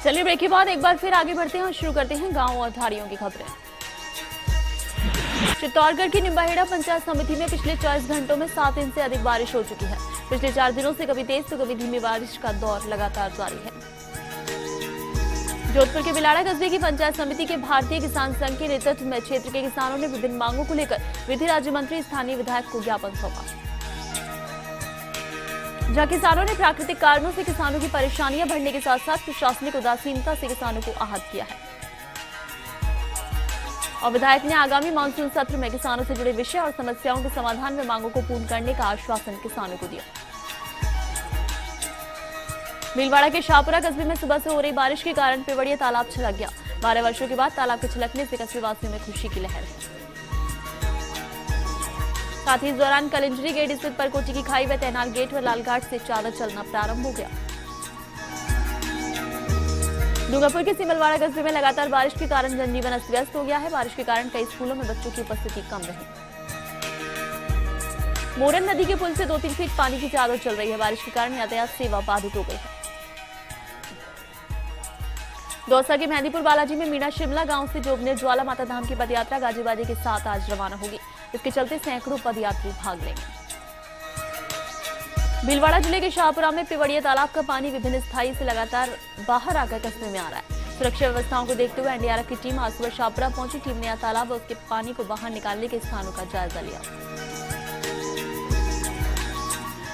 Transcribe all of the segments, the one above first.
चलिए ब्रेक के बाद एक बार फिर आगे बढ़ते हैं और शुरू करते हैं गांव और धारियों की खबरें। चित्तौड़गढ़ की निम्बाहेड़ा पंचायत समिति में पिछले 24 घंटों में 7 इंच से अधिक बारिश हो चुकी है। पिछले 4 दिनों से कभी तेज तो कभी धीमी बारिश का दौर लगातार जारी है। जोधपुर के बिलाड़ा कस्बे की पंचायत समिति के भारतीय किसान संघ के नेतृत्व में क्षेत्र के किसानों ने विभिन्न मांगों को लेकर विधि राज्य मंत्री स्थानीय विधायक को ज्ञापन सौंपा, जहां किसानों ने प्राकृतिक कारणों से किसानों की परेशानियां बढ़ने के साथ साथ प्रशासनिक उदासीनता से किसानों को आहत किया है। और विधायक ने आगामी मानसून सत्र में किसानों से जुड़े विषय और समस्याओं के समाधान में मांगों को पूर्ण करने का आश्वासन किसानों को दिया। भीलवाड़ा के शाहपुरा कस्बे में सुबह से हो रही बारिश के कारण पिवड़िया तालाब छलक गया। 12 वर्षों के बाद तालाब के छलकने से कस्बे वासियों में खुशी की लहर है। साथ ही इस दौरान कलिंजरी गेट स्थित परकोटी की खाई व तैनाल गेट व लालघाट से चादर चलना प्रारंभ हो गया। डूंगरपुर के सिमलवाड़ा कस्बे में लगातार बारिश के कारण जनजीवन अस्त व्यस्त हो गया है। बारिश के कारण कई स्कूलों में बच्चों की उपस्थिति कम रही। मोरन नदी के पुल से 2-3 फीट पानी की चादर चल रही है। बारिश के कारण यातायात सेवा बाधित हो गई है। दौसा के मेहंदीपुर बालाजी में मीना शिमला गांव से जोगनेर ज्वाला माता धाम की पदयात्रा गाजे बाजे के साथ आज रवाना होगी। इसके चलते सैकड़ों पदयात्री भाग लेंगे। भीलवाड़ा जिले के शाहपुरा में पिवड़िया तालाब का पानी विभिन्न स्थायी से लगातार बाहर आकर कस्बे में आ रहा है। सुरक्षा व्यवस्थाओं को देखते हुए एनडीआरएफ की टीम आज सुबह शाहपुरा पहुंची। टीम ने तालाब और उसके पानी को बाहर निकालने के स्थानों का जायजा लिया।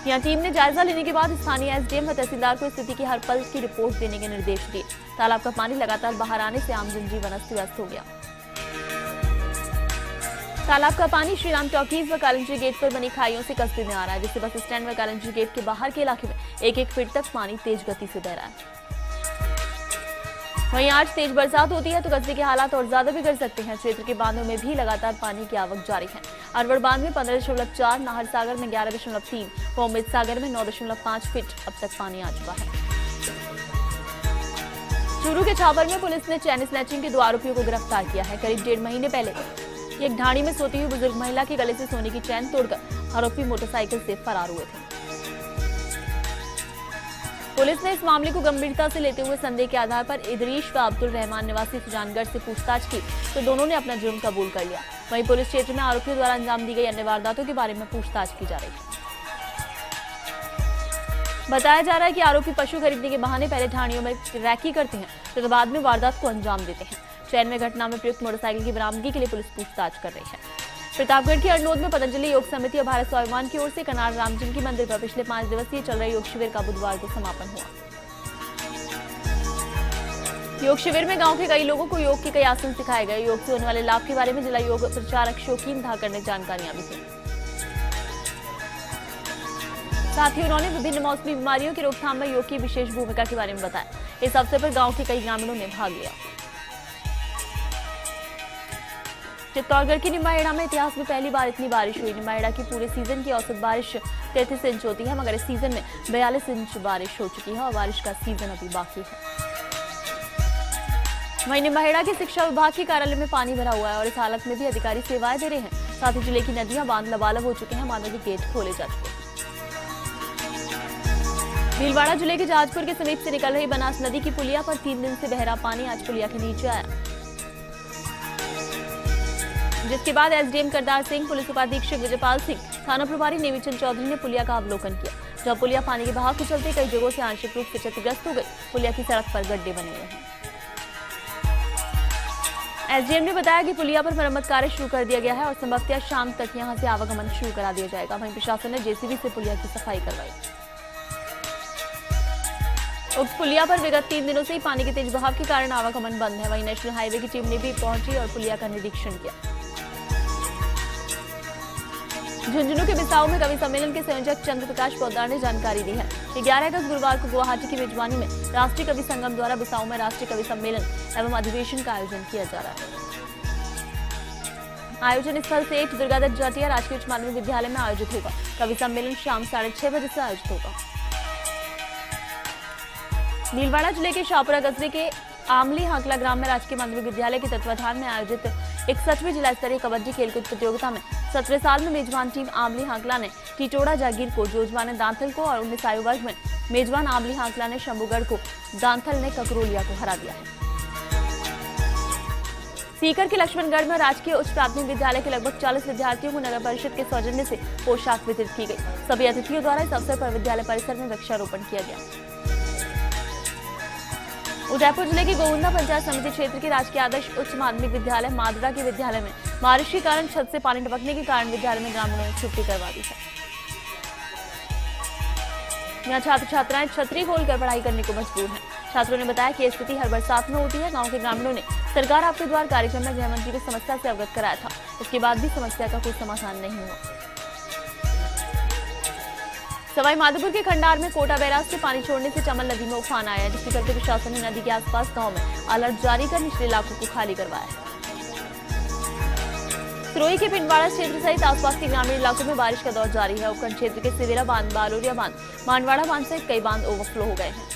यहां टीम ने जायजा लेने के बाद स्थानीय एसडीएम व तहसीलदार को स्थिति की हर पल की रिपोर्ट देने के निर्देश दिए। तालाब का पानी लगातार बाहर आने से आम जनजीवन अस्त व्यस्त हो गया। तालाब का पानी श्रीराम टॉकीज व कालिंजी गेट पर बनी खाइयों से कस्बे में आ रहा है, जिससे बस स्टैंड व कालिंजी गेट के बाहर के इलाके में 1-1 फीट तक पानी तेज गति से बह रहा है। वहीं आज तेज बरसात होती है तो कस्बे के हालात और ज्यादा बिगड़ सकते हैं। क्षेत्र के बांधों में भी लगातार पानी की आवक जारी है। अरवड़ बांध में 15.4, नाहर सागर में 11.3 व उम्मेद सागर में 9.5 फीट अब तक पानी आ चुका है। चूरू के छापर में पुलिस ने चैन स्नैचिंग के 2 आरोपियों को गिरफ्तार किया है। करीब 1.5 महीने पहले एक ढाणी में सोती हुई बुजुर्ग महिला के गले से सोने की चैन तोड़कर आरोपी मोटरसाइकिल से फरार हुए थे। पुलिस ने इस मामले को गंभीरता से लेते हुए संदेह के आधार पर इदरीश व अब्दुल रहमान निवासी सुजानगढ़ से पूछताछ की तो दोनों ने अपना जुर्म कबूल कर लिया। वहीं पुलिस क्षेत्र में आरोपियों द्वारा अंजाम दी गई अन्य वारदातों के बारे में पूछताछ की जा रही है। बताया जा रहा है कि आरोपी पशु खरीदने के बहाने पहले ढाणियों में रैकी करते हैं तो बाद में वारदात को अंजाम देते हैं। चैन में घटना में प्रयुक्त मोटरसाइकिल की बरामदगी के लिए पुलिस पूछताछ कर रही है। प्रतापगढ़ के अरनोद में पतंजलि योग समिति और भारत स्वाभिमान की ओर से कनाड़ रामजिनकी मंदिर पर पिछले 5 दिवसीय चल रहे योग शिविर का बुधवार को समापन हुआ। योग शिविर में गांव के कई लोगों को योग के कई आसन सिखाए गए। योग से होने वाले लाभ के बारे में जिला योग प्रचारक शौकीन धाकर ने जानकारियां भी दी। साथ ही उन्होंने विभिन्न मौसमी बीमारियों की रोकथाम में योग की विशेष भूमिका के बारे में बताया। इस अवसर पर गांव के कई ग्रामीणों ने भाग लिया। चित्तौड़गढ़ की निम्बाहेड़ा में इतिहास में पहली बार इतनी बारिश हुई। निम्बाहेड़ा की पूरे सीजन की औसत बारिश 33 इंच होती है, मगर इस सीजन में 42 इंच बारिश हो चुकी है और बारिश का सीजन अभी बाकी है। वहीं निम्बाहेड़ा के शिक्षा विभाग के कार्यालय में पानी भरा हुआ है और इस हालत में भी अधिकारी सेवाएं दे रहे हैं। साथ ही जिले की नदियां बांध लबालब हो चुके हैं, मानव गेट खोले जा चुके हैं। भीलवाड़ा जिले के जहाजपुर के समीप से निकल रही बनास नदी की पुलिया पर 3 दिन से बह रहा पानी आज पुलिया के नीचे आया, जिसके बाद एसडीएम करतार सिंह, पुलिस उपाधीक्षक विजयपाल सिंह, थाना प्रभारी नेमीचंद चौधरी ने पुलिया का अवलोकन किया। जब पुलिया पानी के बहाव के चलते कई जगहों से आंशिक रूप से क्षतिग्रस्त हो गई। पुलिया की सड़क पर गड्ढे बने हुए हैं। एसडीएम ने बताया कि पुलिया पर मरम्मत कार्य शुरू कर दिया गया है और संभवतः शाम तक यहां से आवागमन शुरू करा दिया जाएगा। वहीं प्रशासन ने जेसीबी से पुलिया की सफाई करवाई। उक्त पुलिया पर विगत 3 दिनों से ही पानी के तेज बहाव के कारण आवागमन बंद है। वहीं नेशनल हाईवे की टीम ने भी पहुंची और पुलिया का निरीक्षण किया। झुंझुनू के बिसाऊ में कवि सम्मेलन के संयोजक चंद्र प्रकाश पोद्दार ने जानकारी दी है कि 11 अगस्त गुरुवार को गुवाहाटी की मेजबानी में राष्ट्रीय कवि संगम द्वारा बिसाऊ में राष्ट्रीय कवि सम्मेलन एवं अधिवेशन का आयोजन किया जा रहा है। आयोजन स्थल से दुर्गादत्त जाटिया राजकीय उच्च माध्यमिक विद्यालय में आयोजित होगा। कवि सम्मेलन शाम 6:30 बजे से आयोजित होगा। भीलवाड़ा जिले के शाहपुरा कस्बे के आमली हाकला ग्राम में राजकीय माध्यमिक विद्यालय के तत्वाधान में आयोजित 61वीं जिला स्तरीय कबड्डी खेलकूद प्रतियोगिता में 17 साल में मेजबान टीम आमली हाकला ने टिटोड़ा जागीर को, जोजवा ने दांतल को और 19 आयु वर्ग में मेजबान आमली हांकला ने शंभूगढ़ को, दांथल ने ककरोलिया को हरा दिया है। सीकर के लक्ष्मणगढ़ में राजकीय उच्च प्राथमिक विद्यालय के लगभग 40 विद्यार्थियों को नगर परिषद के सौजन्य से पोशाक वितरित की गई। सभी अतिथियों द्वारा इस अवसर पर विद्यालय परिसर में वृक्षारोपण किया गया। उदयपुर जिले की गोविंदा पंचायत समिति क्षेत्र के राजकीय आदर्श उच्च माध्यमिक विद्यालय मादरा के विद्यालय में बारिश के कारण छत से पानी टपकने के कारण विद्यालय में ग्रामीणों ने छुट्टी करवा दी है। यहाँ छात्र छात्राएं छतरी खोलकर पढ़ाई करने को मजबूर हैं। छात्रों ने बताया कि स्थिति हर बरसात में होती है। गांव के ग्रामीणों ने सरकार आपके द्वार कार्यक्रम में गृह मंत्री को समस्या से अवगत कराया था। इसके बाद भी समस्या का कोई समाधान नहीं हुआ। सवाई माधोपुर के खंडार में कोटा बैराज से पानी छोड़ने से चमन नदी में उफान आया, जिसके चलते प्रशासन ने नदी के आसपास गांव में अलर्ट जारी कर निचले इलाकों को खाली करवाया है। सिरोही के पिंडवाड़ा क्षेत्र सहित आसपास के ग्रामीण इलाकों में बारिश का दौर जारी है। उपखंड क्षेत्र के सिवेरा बांध, बालोरिया बांध, मानवाड़ा बांध सहित कई बांध ओवरफ्लो हो गए हैं।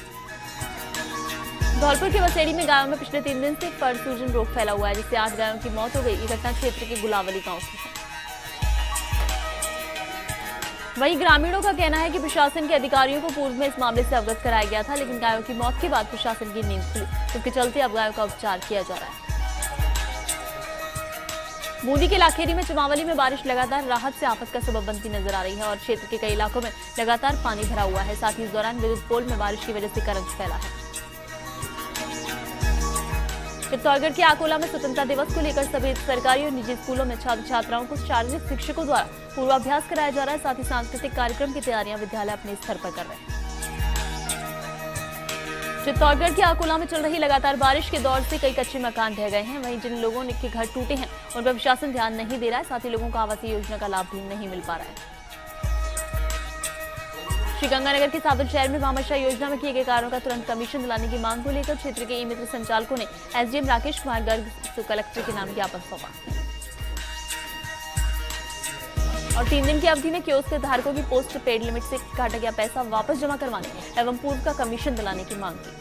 धौलपुर के बसेड़ी में गायों में पिछले 3 दिन से फर सूजन रोग फैला हुआ है, जिससे 8 गायों की मौत हो गई। ये घटना क्षेत्र के गुलावली गांव की है। वहीं ग्रामीणों का कहना है कि प्रशासन के अधिकारियों को पूर्व में इस मामले से अवगत कराया गया था, लेकिन गायों की मौत के बाद प्रशासन की नींद खुली, जिसके चलते अब गायों का उपचार किया जा रहा है। बूंदी के लाखेरी में चमावली में बारिश लगातार राहत से आफत का सबब बनती नजर आ रही है और क्षेत्र के कई इलाकों में लगातार पानी भरा हुआ है। साथ ही इस दौरान विद्युत पोल में बारिश की वजह से करंट फैला है। चित्तौड़गढ़ के आकोला में स्वतंत्रता दिवस को लेकर सभी सरकारी और निजी स्कूलों में छात्र छात्राओं को शारीरिक शिक्षकों द्वारा पूर्वाभ्यास कराया जा रहा है। साथ ही सांस्कृतिक कार्यक्रम की तैयारियां विद्यालय अपने स्तर पर कर रहे हैं। चित्तौड़गढ़ के आकोला में चल रही लगातार बारिश के दौर से कई कच्चे मकान ढह गए हैं। वहीं जिन लोगों के घर टूटे हैं उन पर प्रशासन ध्यान नहीं दे रहा है। साथ ही लोगों को आवासीय योजना का लाभ भी नहीं मिल पा रहा है। श्रीगंगानगर के सादुल शहर में भामाशाह योजना में किए गए कार्यों का तुरंत कमीशन दिलाने की मांग को लेकर क्षेत्र के ई-मित्र संचालकों ने एसडीएम राकेश कुमार गर्ग को कलेक्टर के नाम ज्ञापन सौंपा और 3 दिन की अवधि में कियोस्क धारकों की पोस्ट पेड लिमिट से काटा गया पैसा वापस जमा करवाने एवं पूर्व का कमीशन दिलाने की मांग की।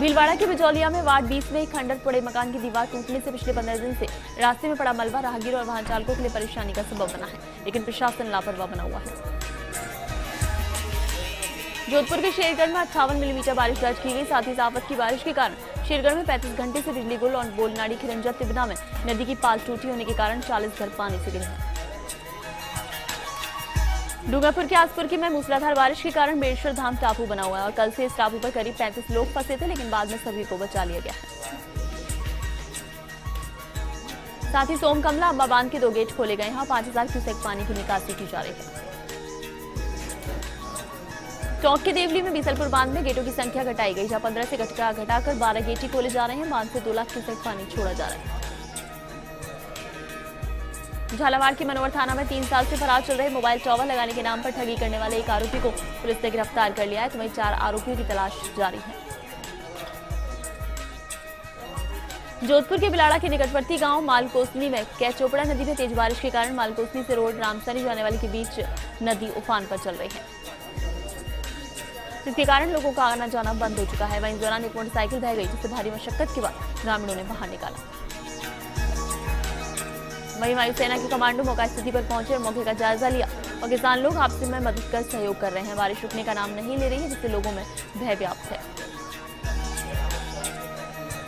भीलवाड़ा के बिजौलिया में वार्ड 20 में एक खंडर पड़े मकान की दीवार टूटने से पिछले 15 दिन से रास्ते में पड़ा मलबा राहगीरों और वाहन चालकों के लिए परेशानी का सबब बना है, लेकिन प्रशासन लापरवाह बना हुआ है। जोधपुर के शेरगढ़ में 58 मिलीमीटर बारिश दर्ज की गई। साथ ही आफत की बारिश के कारण शेरगढ़ में 35 घंटे से बिजली गुल और बोलनाड़ी खिरंजा तिबना में नदी की पाल टूटी होने के कारण 40 घर पानी से गिरे हैं। डूंगरपुर के आसपुर की में मूसलाधार बारिश के कारण बेड़ेश्वर धाम टापू बना हुआ है और कल से इस टापू पर करीब 35 लोग फंसे थे, लेकिन बाद में सभी को बचा लिया गया है। साथ ही सोमकमला अम्बा बांध के 2 गेट खोले गए। यहाँ 5000 क्यूसेक पानी की निकासी की जा रही है। टोंक के देवली में बीसलपुर बांध में गेटों की संख्या घटाई गई, जहां 15 से घटाकर 12 गेट ही खोले जा रहे हैं। बांध से 2 लाख क्यूसेक पानी छोड़ा जा रहा है। झालावाड़ के मनोवर थाना में 3 साल से फरार चल रहे मोबाइल टॉवर लगाने के नाम पर ठगी करने वाले एक आरोपी को पुलिस ने गिरफ्तार कर लिया है, तो वहीं 4 आरोपियों की तलाश जारी है। जोधपुर के बिलाड़ा के निकटवर्ती गांव मालकोसनी में कैचोपड़ा नदी में तेज बारिश के कारण मालकोसनी से रोड रामसरी जाने वाली के बीच नदी उफान पर चल रही है, जिसके कारण लोगों का आना जाना बंद हो चुका है। वहीं इस दौरान एक मोटरसाइकिल बह गई, जिससे भारी मशक्कत के बाद ग्रामीणों ने बाहर निकाला। वहीं वायुसेना के कमांडो मौका स्थिति पर पहुंचे और मौके का जायजा लिया और किसान लोग आपसी में मदद कर सहयोग कर रहे हैं। बारिश रुकने का नाम नहीं ले रही है, जिससे लोगों में भय व्याप्त है।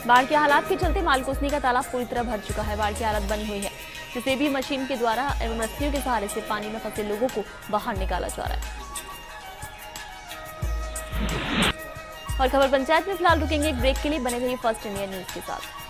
बाढ़ के हालात के चलते मालकोसनी का तालाब पूरी तरह भर चुका है। बाढ़ की हालत बनी हुई है, जिसे भी मशीन के द्वारा एवं रस्सियों के सहारे से पानी में फंसे लोगों को बाहर निकाला जा रहा है। और खबर पंचायत में फिलहाल रुकेंगे एक ब्रेक के लिए। बने रहिए फर्स्ट इंडिया न्यूज के साथ।